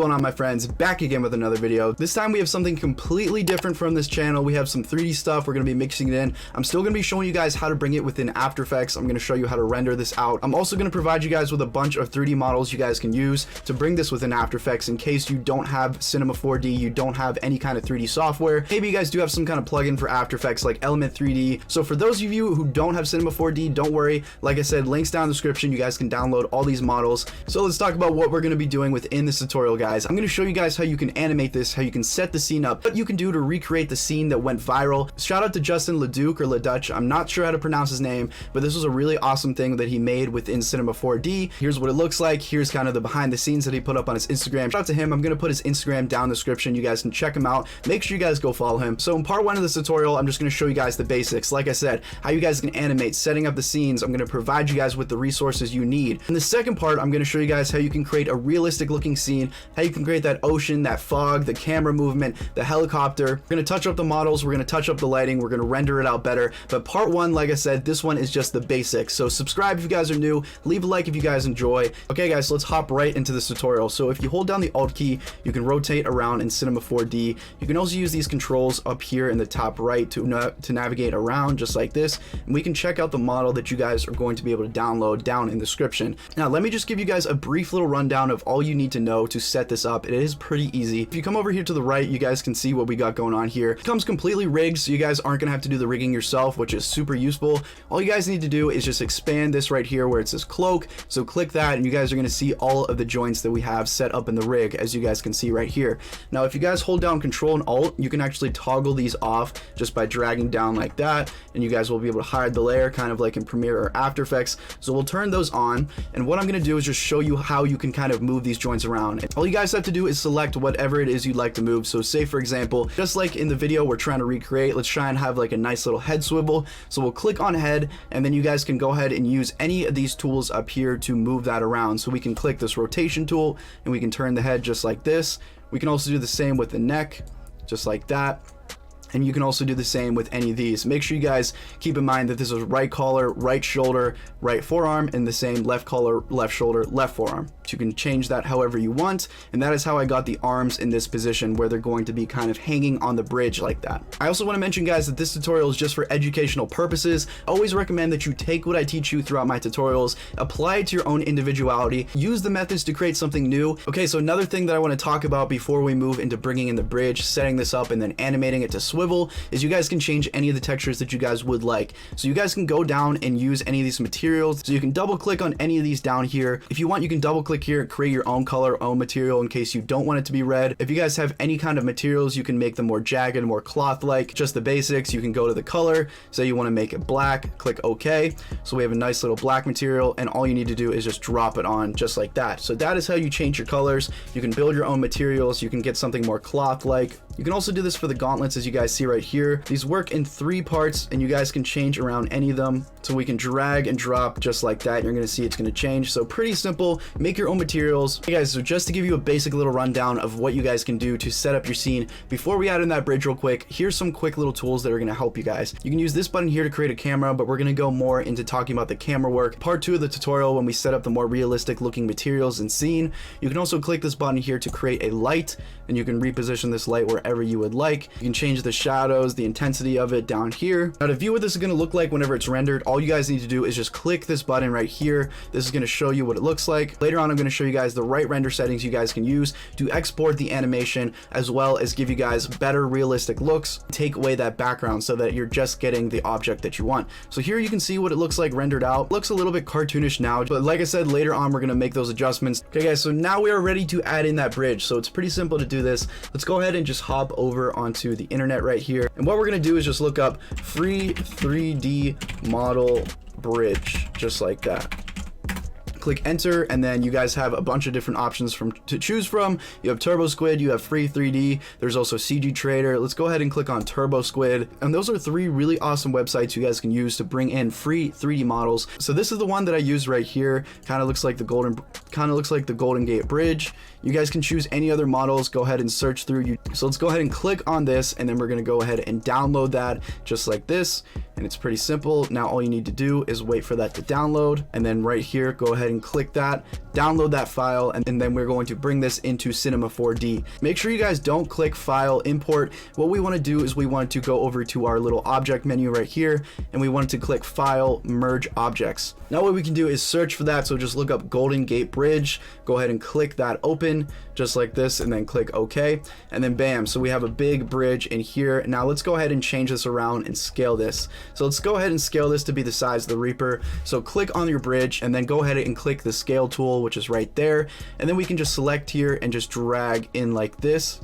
going on, my friends? Back again with another video. This time we have something completely different from this channel. We have some 3D stuff. We're going to be mixing it in. I'm still going to be showing you guys how to bring it within After Effects. I'm going to show you how to render this out. I'm also going to provide you guys with a bunch of 3D models you guys can use to bring this within After Effects in case you don't have Cinema 4D, you don't have any kind of 3D software. Maybe you guys do have some kind of plugin for After Effects like Element 3D. So for those of you who don't have Cinema 4D, don't worry. Like I said, links down in the description. You guys can download all these models. So let's talk about what we're going to be doing within this tutorial, guys. I'm going to show you guys how you can animate this, how you can set the scene up, what you can do to recreate the scene that went viral. Shout out to Justin Leduc or Ledutch. I'm not sure how to pronounce his name, but this was a really awesome thing that he made within Cinema 4D. Here's what it looks like. Here's kind of the behind the scenes that he put up on his Instagram. Shout out to him. I'm going to put his Instagram down in the description. You guys can check him out. Make sure you guys go follow him. So in part one of this tutorial, I'm just going to show you guys the basics. Like I said, how you guys can animate, setting up the scenes. I'm going to provide you guys with the resources you need. In the second part, I'm going to show you guys how you can create a realistic looking scene, how you can create that ocean, that fog, the camera movement, the helicopter. We're going to touch up the models, we're going to touch up the lighting, we're going to render it out better. But part one, like I said, this one is just the basics. So subscribe if you guys are new, leave a like if you guys enjoy. Okay guys, so let's hop right into this tutorial. So if you hold down the Alt key, you can rotate around in Cinema 4D. You can also use these controls up here in the top right to navigate around just like this. And we can check out the model that you guys are going to be able to download down in the description. Now let me just give you guys a brief little rundown of all you need to know to set this up. It is pretty easy. If you come over here to the right, you guys can see what we got going on here. It comes completely rigged, so you guys aren't gonna have to do the rigging yourself, which is super useful. All you guys need to do is just expand this right here where it says cloak. So click that and you guys are gonna see all of the joints that we have set up in the rig, as you guys can see right here. Now if you guys hold down Control and Alt, you can actually toggle these off just by dragging down like that, and you guys will be able to hide the layer kind of like in Premiere or After Effects. So we'll turn those on, and what I'm gonna do is just show you how you can kind of move these joints around. And all you guys have to do is select whatever it is you'd like to move. So say for example, just like in the video we're trying to recreate, let's try and have like a nice little head swivel. So we'll click on head, and then you guys can go ahead and use any of these tools up here to move that around. So we can click this rotation tool and we can turn the head just like this. We can also do the same with the neck, just like that. And you can also do the same with any of these. Make sure you guys keep in mind that this is right collar, right shoulder, right forearm, and the same left collar, left shoulder, left forearm. You can change that however you want, and that is how I got the arms in this position where they're going to be kind of hanging on the bridge like that. I also want to mention, guys, that this tutorial is just for educational purposes. I always recommend that you take what I teach you throughout my tutorials, apply it to your own individuality, use the methods to create something new. Okay, so another thing that I want to talk about before we move into bringing in the bridge, setting this up, and then animating it to swivel is you guys can change any of the textures that you guys would like. So you guys can go down and use any of these materials. So you can double click on any of these down here. If you want, you can double click here and create your own color, own material in case you don't want it to be red. If you guys have any kind of materials, you can make them more jagged, more cloth-like. Just the basics, you can go to the color. Say you want to make it black, click OK. So we have a nice little black material, and all you need to do is just drop it on just like that. So that is how you change your colors. You can build your own materials. You can get something more cloth-like. You can also do this for the gauntlets, as you guys see right here. These work in 3 parts, and you guys can change around any of them. So we can drag and drop just like that. You're going to see it's going to change. So pretty simple. Make your own materials. Hey guys, so just to give you a basic little rundown of what you guys can do to set up your scene, before we add in that bridge real quick, here's some quick little tools that are going to help you guys. You can use this button here to create a camera, but we're going to go more into talking about the camera work. Part 2 of the tutorial, when we set up the more realistic looking materials and scene. You can also click this button here to create a light, and you can reposition this light wherever you would like. You can change the shadows, the intensity of it down here. Now to view what this is going to look like whenever it's rendered, all you guys need to do is just click this button right here. This is going to show you what it looks like. Later on, I'm going to show you guys the right render settings you guys can use to export the animation, as well as give you guys better realistic looks, take away that background so that you're just getting the object that you want. So here you can see what it looks like rendered out. It looks a little bit cartoonish now, but like I said, later on we're going to make those adjustments. Okay guys, so now we are ready to add in that bridge. So it's pretty simple to do this. Let's go ahead and just hop over onto the internet right here, and what we're going to do is just look up free 3D model bridge, just like that. Click enter, and then you guys have a bunch of different options to choose from. You have Turbo Squid, you have Free 3D, there's also CG Trader. Let's go ahead and click on Turbo Squid, and those are 3 really awesome websites you guys can use to bring in free 3D models. So this is the one that I use right here. Kind of looks like the Golden Gate Bridge. You guys can choose any other models. Go ahead and search through you. So let's go ahead and click on this, and then we're going to go ahead and download that just like this. and it's pretty simple. Now all you need to do is wait for that to download, and then right here go ahead and click that, download that file, and then we're going to bring this into Cinema 4D. Make sure you guys don't click file import. What we want to do is we want to go over to our little object menu right here, and we want to click file, merge objects. Now what we can do is search for that, so just look up Golden Gate Bridge, go ahead and click that open just like this, and then click OK, and then bam, so we have a big bridge in here. Now let's go ahead and change this around and scale this. So let's go ahead and scale this to be the size of the Reaper. So click on your bridge and then go ahead and click the scale tool, which is right there, and then we can just select here and just drag in like this,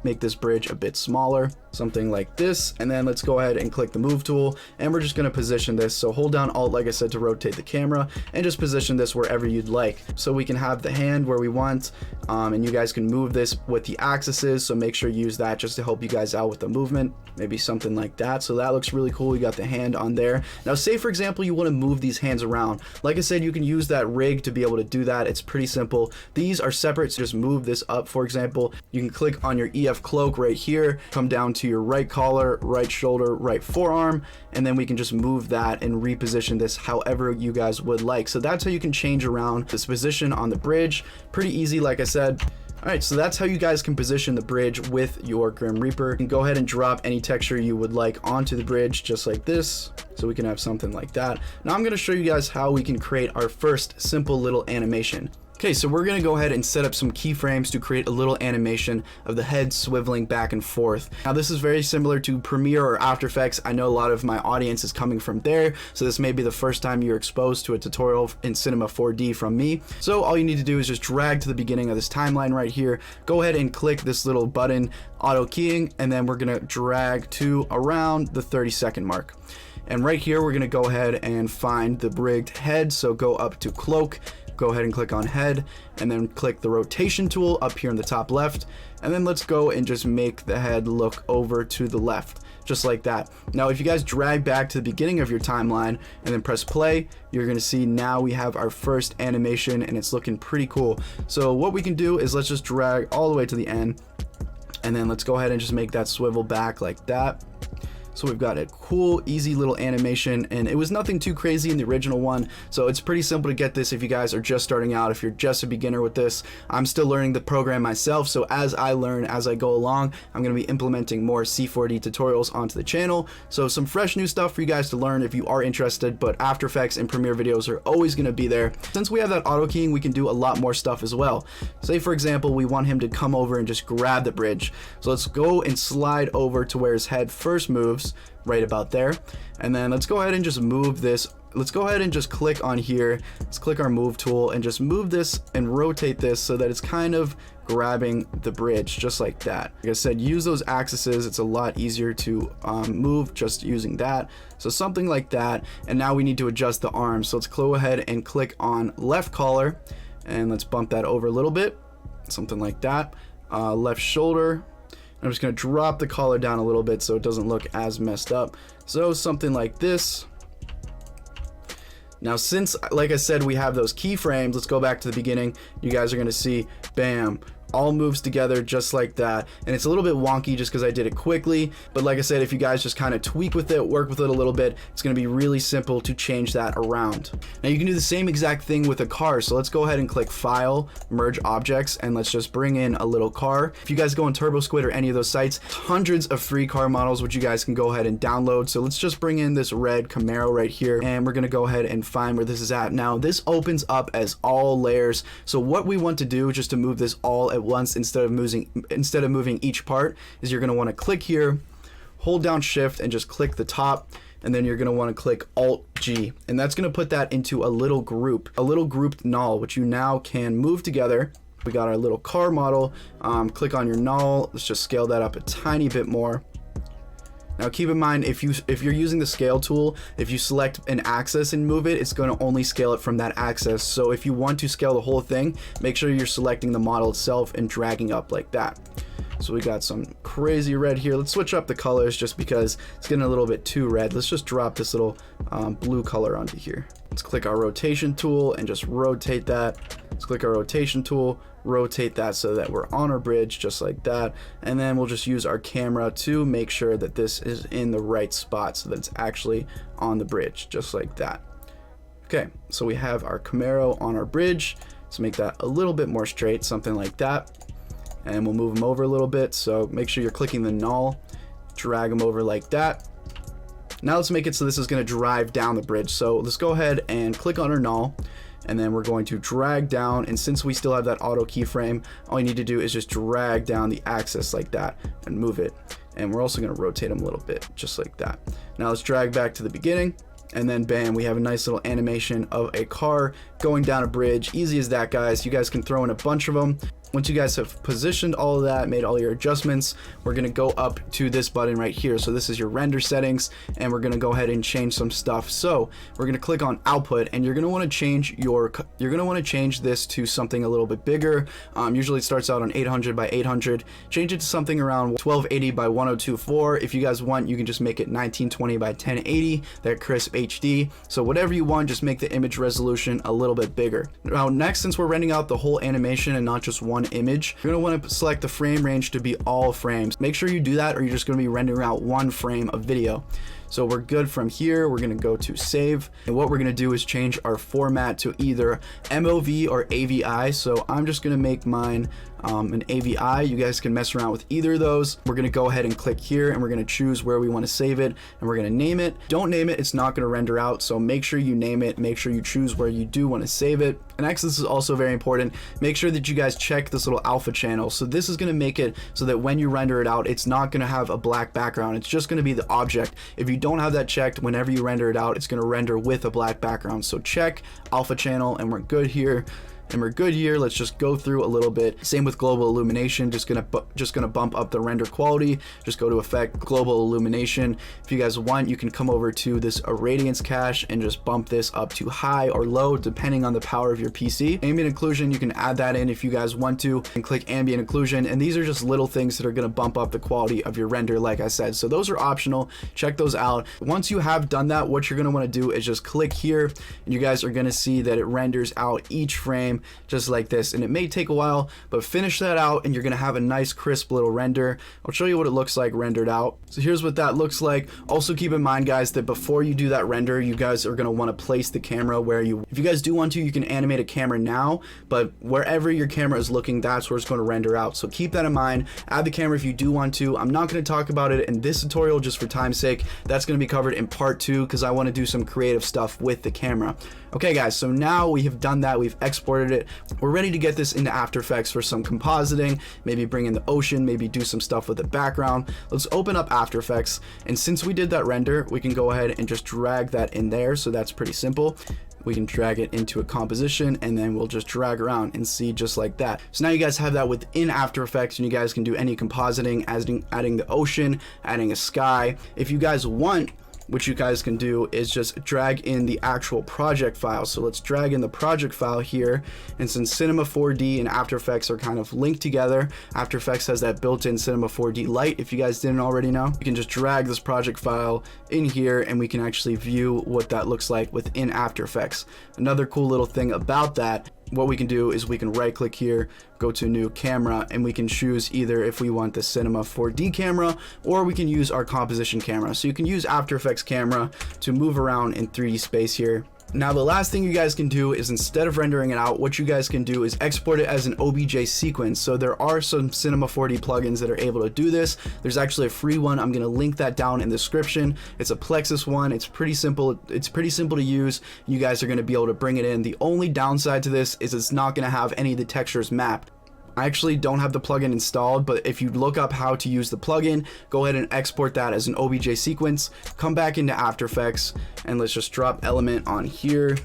make this bridge a bit smaller, something like this, and then let's go ahead and click the move tool, and we're just going to position this. So hold down Alt, like I said, to rotate the camera, and just position this wherever you'd like. So we can have the hand where we want, and you guys can move this with the axes, so make sure you use that just to help you guys out with the movement, maybe something like that. So that looks really cool. We got the hand on there. Now say for example you want to move these hands around, like I said, you can use that rig to be able to do that. It's pretty simple. These are separate, so just move this up. For example, you can click on your EF cloak right here, come down to your right collar, right shoulder, right forearm, and then we can just move that and reposition this however you guys would like. So that's how you can change around this position on the bridge. Pretty easy, like I said. Alright, so that's how you guys can position the bridge with your Grim Reaper. You can go ahead and drop any texture you would like onto the bridge, just like this. So we can have something like that. Now I'm going to show you guys how we can create our first simple little animation. Okay, so we're going to go ahead and set up some keyframes to create a little animation of the head swiveling back and forth. Now this is very similar to Premiere or After Effects. I know a lot of my audience is coming from there, so this may be the first time you're exposed to a tutorial in Cinema 4D from me. So all you need to do is just drag to the beginning of this timeline right here, go ahead and click this little button, auto keying, and then we're going to drag to around the 30-second mark. And right here we're going to go ahead and find the rigged head, so go up to cloak, go ahead and click on head, and then click the rotation tool up here in the top left, and then let's go and just make the head look over to the left, just like that. Now if you guys drag back to the beginning of your timeline and then press play, you're gonna see now we have our first animation, and it's looking pretty cool. So what we can do is let's just drag all the way to the end, and then let's go ahead and just make that swivel back like that. So we've got a cool, easy little animation, and it was nothing too crazy in the original one, so it's pretty simple to get this if you guys are just starting out, if you're just a beginner with this. I'm still learning the program myself, so as I learn, as I go along, I'm going to be implementing more C4D tutorials onto the channel, so some fresh new stuff for you guys to learn if you are interested, but After Effects and Premiere videos are always going to be there. Since we have that auto keying, we can do a lot more stuff as well. Say for example, we want him to come over and just grab the bridge, so let's go and slide over to where his head first moves, right about there, and then let's go ahead and just move this. Let's go ahead and just click on here, let's click our move tool and just move this and rotate this so that it's kind of grabbing the bridge, just like that. Like I said, use those axes. It's a lot easier to move just using that, so something like that. And now we need to adjust the arms, so let's go ahead and click on left collar, and let's bump that over a little bit, something like that. Left shoulder, I'm just going to drop the collar down a little bit so it doesn't look as messed up. So something like this. Now since, like I said, we have those keyframes, let's go back to the beginning. You guys are going to see, bam, all moves together just like that, and it's a little bit wonky just because I did it quickly, but like I said, if you guys just kind of tweak with it, work with it a little bit, it's going to be really simple to change that around. Now you can do the same exact thing with a car, so let's go ahead and click file, merge objects, and let's just bring in a little car. If you guys go on TurboSquid or any of those sites, hundreds of free car models which you guys can go ahead and download. So let's just bring in this red Camaro right here, and we're going to go ahead and find where this is at. Now this opens up as all layers, so what we want to do just to move this all at once instead of moving each part is you're going to want to click here, hold down shift, and just click the top, and then you're going to want to click Alt G, and that's going to put that into a little grouped null, which you now can move together. We got our little car model. Click on your null, let's just scale that up a tiny bit more. Now keep in mind, if you're using the scale tool, if you select an axis and move it, it's going to only scale it from that axis. So if you want to scale the whole thing, make sure you're selecting the model itself and dragging up like that. So we got some crazy red here. Let's switch up the colors just because it's getting a little bit too red. Let's just drop this little blue color onto here. Let's click our rotation tool and just rotate that. Let's click our rotation tool, rotate that so that we're on our bridge just like that. And then we'll just use our camera to make sure that this is in the right spot so that it's actually on the bridge just like that. Okay, so we have our Camaro on our bridge. Let's make that a little bit more straight, something like that. And we'll move them over a little bit. So make sure you're clicking the null, drag them over like that. Now let's make it so this is going to drive down the bridge. So let's go ahead and click on our null, and then we're going to drag down. And since we still have that auto keyframe, all you need to do is just drag down the axis like that and move it. And we're also going to rotate them a little bit just like that. Now let's drag back to the beginning. And then bam, we have a nice little animation of a car going down a bridge. Easy as that, guys. You guys can throw in a bunch of them. Once you guys have positioned all of that, made all your adjustments, we're going to go up to this button right here. So this is your render settings, and we're going to go ahead and change some stuff. So we're going to click on output, and you're going to want to change this to something a little bit bigger. Usually it starts out on 800 by 800. Change it to something around 1280 by 1024. If you guys want, you can just make it 1920 by 1080, that crisp HD. So whatever you want, just make the image resolution a little bit bigger. Now next, since we're rendering out the whole animation and not just one image, you're going to want to select the frame range to be all frames. Make sure you do that, or you're just going to be rendering out one frame of video. So we're good from here. We're going to go to save, and what we're going to do is change our format to either MOV or AVI. So I'm just going to make mine an AVI. You guys can mess around with either of those. We're going to go ahead and click here, and we're going to choose where we want to save it, and we're going to name it. Don't name it, it's not going to render out, so make sure you name it. Make sure you choose where you do want to save it. And next, this is also very important, make sure that you guys check this little alpha channel. So this is going to make it so that when you render it out, it's not going to have a black background. It's just going to be the object. If you don't have that checked, whenever you render it out, it's going to render with a black background. So check alpha channel, and we're good here. Let's just go through a little bit. Same with global illumination, just gonna bump up the render quality. Just go to effect, global illumination. If you guys want, you can come over to this irradiance cache and just bump this up to high or low depending on the power of your PC. Ambient occlusion, you can add that in if you guys want to, and click ambient occlusion. And these are just little things that are gonna bump up the quality of your render, like I said. So those are optional, check those out. Once you have done that, what you're gonna wanna do is just click here, and you guys are gonna see that it renders out each frame just like this, and it may take a while, but finish that out and you're gonna have a nice crisp little render. I'll show you what it looks like rendered out. So here's what that looks like. Also keep in mind, guys, that before you do that render, you guys are gonna want to place the camera where if you guys do want to, you can animate a camera now, but wherever your camera is looking, that's where it's going to render out. So keep that in mind. Add the camera if you do want to. I'm not going to talk about it in this tutorial just for time's sake. That's going to be covered in part 2 because I want to do some creative stuff with the camera. Okay guys, so now we have done that, we've exported it, we're ready to get this into After Effects for some compositing, maybe bring in the ocean, maybe do some stuff with the background. Let's open up After Effects, and since we did that render, we can go ahead and just drag that in there, so that's pretty simple. We can drag it into a composition, and then we'll just drag around and see just like that. So now you guys have that within After Effects, and you guys can do any compositing, adding the ocean, adding a sky. If you guys want, what you guys can do is just drag in the actual project file. So let's drag in the project file here. And since Cinema 4D and After Effects are kind of linked together, After Effects has that built-in Cinema 4D Lite. If you guys didn't already know, you can just drag this project file in here and we can actually view what that looks like within After Effects. Another cool little thing about that, what we can do is we can right click here, go to new camera, and we can choose either if we want the Cinema 4D camera or we can use our composition camera. So you can use After Effects camera to move around in 3D space here. Now the last thing you guys can do is, instead of rendering it out, what you guys can do is export it as an OBJ sequence. So there are some Cinema 4D plugins that are able to do this. There's actually a free one. I'm going to link that down in the description. It's a Plexus one. It's pretty simple. It's pretty simple to use. You guys are going to be able to bring it in. The only downside to this is it's not going to have any of the textures mapped. I actually don't have the plugin installed, but if you look up how to use the plugin, go ahead and export that as an OBJ sequence, come back into After Effects, and let's just drop element on here.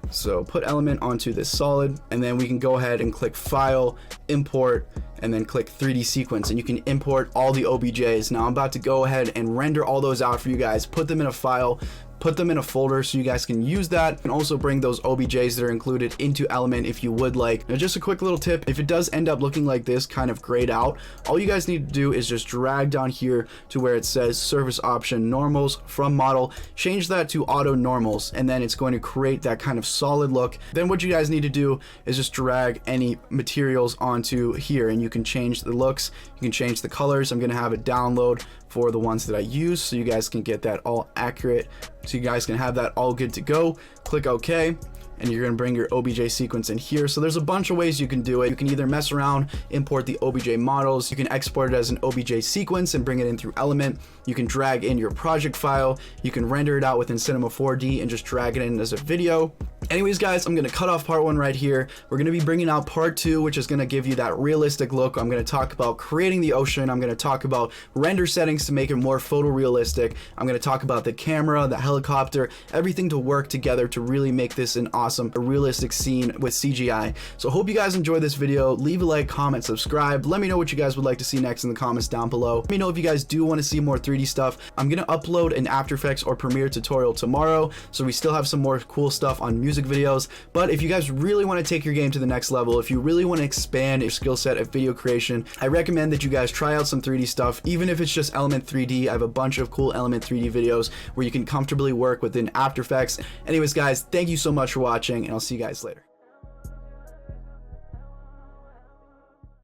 So put element onto this solid, and then we can go ahead and click File, Import, and then click 3D Sequence, and you can import all the OBJs. Now I'm about to go ahead and render all those out for you guys, put them in a file, put them in a folder so you guys can use that, and also bring those OBJs that are included into Element if you would like. Now, just a quick little tip, if it does end up looking like this, kind of grayed out, all you guys need to do is just drag down here to where it says surface option normals from model, change that to auto normals, and then it's going to create that kind of solid look. Then what you guys need to do is just drag any materials onto here, and you can change the looks, you can change the colors. I'm going to have it download for the ones that I use so you guys can get that all accurate, so you guys can have that all good to go. Click OK, and you're going to bring your OBJ sequence in here. So there's a bunch of ways you can do it. You can either mess around, import the OBJ models, you can export it as an OBJ sequence and bring it in through Element, you can drag in your project file, you can render it out within Cinema 4D and just drag it in as a video. Anyways, guys, I'm going to cut off part 1 right here. We're going to be bringing out part 2, which is going to give you that realistic look. I'm going to talk about creating the ocean. I'm going to talk about render settings to make it more photorealistic. I'm going to talk about the camera, the helicopter, everything to work together to really make this an awesome, realistic scene with CGI. So hope you guys enjoyed this video. Leave a like, comment, subscribe. Let me know what you guys would like to see next in the comments down below. Let me know if you guys do want to see more 3D stuff. I'm going to upload an After Effects or Premiere tutorial tomorrow, so we still have some more cool stuff on music videos. But if you guys really want to take your game to the next level, if you really want to expand your skill set of video creation, I recommend that you guys try out some 3D stuff, even if it's just Element 3D. I have a bunch of cool Element 3D videos where you can comfortably work within After Effects. Anyways, guys, thank you so much for watching, and I'll see you guys later.